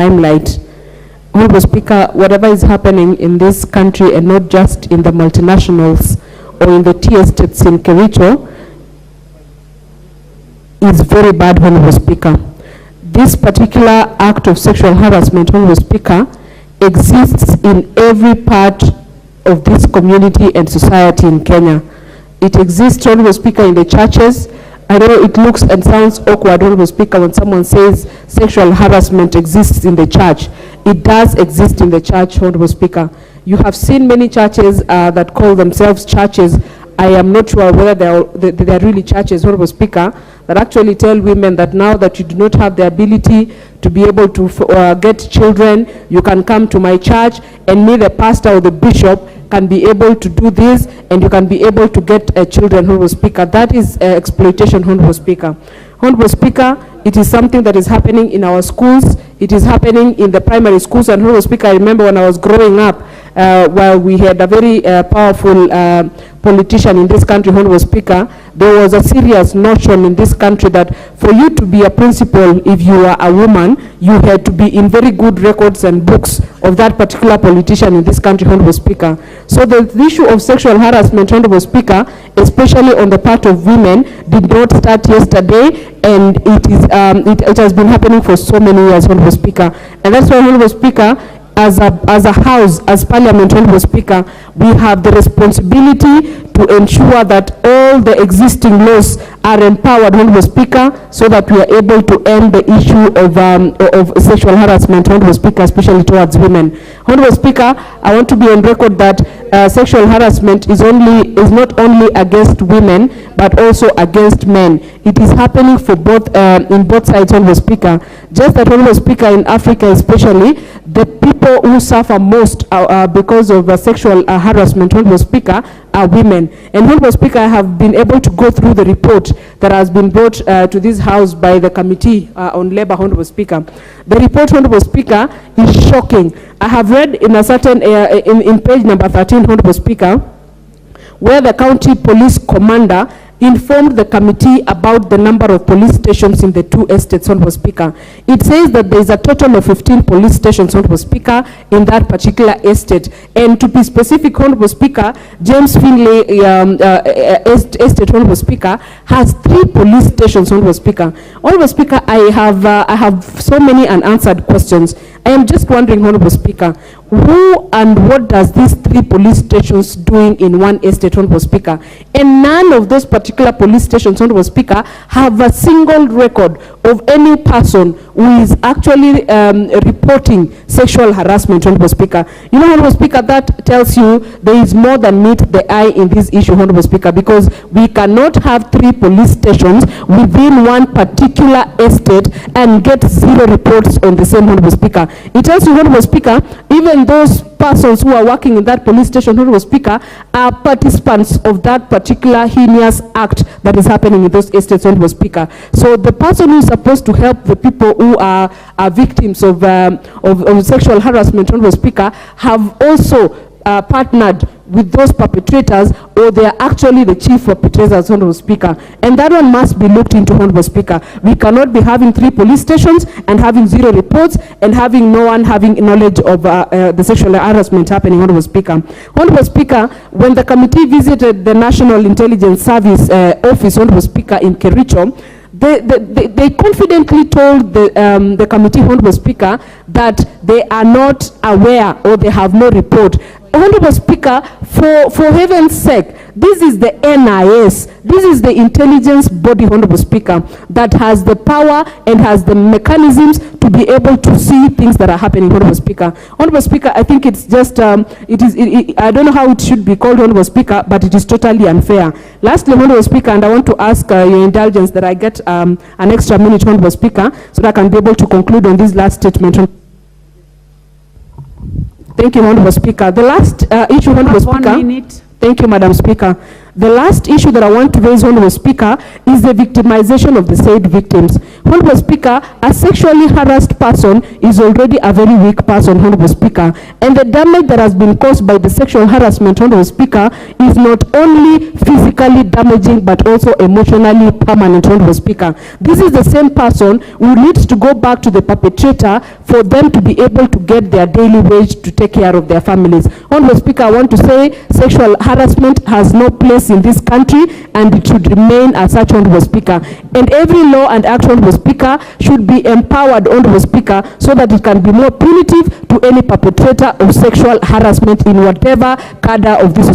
limelight. Honorable Speaker, whatever is happening in this country, and not just in the multinationals or in the tea estates in Kericho, is very bad, Honorable Speaker. This particular act of sexual harassment, Honorable Speaker, exists in every part of this community and society in Kenya. It exists, Honorable Speaker, in the churches. I know it looks and sounds awkward, Honorable Speaker, when someone says sexual harassment exists in the church. It does exist in the church, Honorable Speaker. You have seen many churches that call themselves churches. I am not sure whether they are really churches, Honorable Speaker, that actually tell women that now that you do not have the ability to be able to get children, you can come to my church, and me, the pastor or the bishop, can be able to do this, and you can be able to get children, Honorable Speaker. That is exploitation, Honorable Speaker. Honorable Speaker, it is something that is happening in our schools. It is happening in the primary schools. And Honorable Speaker, I remember when I was growing up, while we had a very powerful politician in this country, Honorable Speaker, there was a serious notion in this country that for you to be a principal, if you are a woman, you had to be in very good records and books of that particular politician in this country, Honorable Speaker. So the issue of sexual harassment, Honorable Speaker, especially on the part of women, did not start yesterday, and it has been happening for so many years, Honorable Speaker. And that's why, Honorable Speaker, as a house, as Parliament, Honorable Speaker, we have the responsibility to ensure that all the existing laws are empowered, Honorable Speaker, so that we are able to end the issue of sexual harassment, Honorable Speaker, especially towards women. Honorable Speaker, I want to be on record that sexual harassment is not only against women, but also against men. It is happening for both in both sides, Honorable Speaker. Just that, Honorable Speaker, in Africa especially, the people who suffer most because of sexual harassment, Honorable Speaker, are women. And Honorable Speaker, I have been able to go through the report that has been brought to this House by the Committee on Labor, Honorable Speaker. The report, Honorable Speaker, is shocking. I have read in a certain, in page number 13, Honorable Speaker, where the county police commander informed the committee about the number of police stations in the two estates, Honorable Speaker. It says that there is a total of 15 police stations, Honorable Speaker, in that particular estate. And to be specific, Honorable Speaker, James Finlay estate, Honorable Speaker, has 3 police stations, Honorable Speaker. Honorable Speaker, I have so many unanswered questions. I am just wondering, Honorable Speaker, who and what does these 3 police stations doing in one estate, Honorable Speaker? And none of those particular police stations, Honorable Speaker, have a single record of any person who is actually reporting sexual harassment, Honorable Speaker. You know, Honorable Speaker, that tells you there is more than meet the eye in this issue, Honorable Speaker, because we cannot have 3 police stations within one particular estate and get 0 reports on the same, Honorable Speaker. It tells you, Honorable Speaker, even those persons who are working in that police station, Honorable Speaker, are participants of that particular heinous act that is happening in those estates, Honorable Speaker. So the person who is supposed to help the people who are victims of sexual harassment, Honorable Speaker, have also partnered with those perpetrators, or they are actually the chief perpetrators, Honorable Speaker. And that one must be looked into, Honorable Speaker. We cannot be having 3 police stations and having 0 reports and having no one having knowledge of the sexual harassment happening, Honorable Speaker. Honorable Speaker, when the committee visited the National Intelligence Service office, Honorable Speaker, in Kericho, they confidently told the committee, Honorable Speaker, that they are not aware or they have no report. Honorable Speaker, for heaven's sake, this is the NIS, this is the intelligence body, Honorable Speaker, that has the power and has the mechanisms to be able to see things that are happening, Honorable Speaker. Honorable Speaker, I think it's just, I don't know how it should be called, Honorable Speaker, but it is totally unfair. Lastly, Honorable Speaker, and I want to ask your indulgence that I get an extra minute, Honorable Speaker, so that I can be able to conclude on this last statement. Thank you, Honorable Speaker. The last issue, Honorable Speaker. 1 minute. Thank you, Madam Speaker. The last issue that I want to raise, Honorable Speaker, is the victimization of the said victims. Honorable Speaker, a sexually harassed person is already a very weak person, Honorable Speaker, and the damage that has been caused by the sexual harassment, Honorable Speaker, is not only physically damaging but also emotionally permanent, Honorable Speaker. This is the same person who needs to go back to the perpetrator for them to be able to get their daily wage to take care of their families. Honorable Speaker, I want to say sexual harassment has no place in this country and it should remain as such, Honorable Speaker. And every law and act, Honorable Speaker, should be empowered, Honorable Speaker, so that it can be more punitive to any perpetrator of sexual harassment in whatever cadre of this society.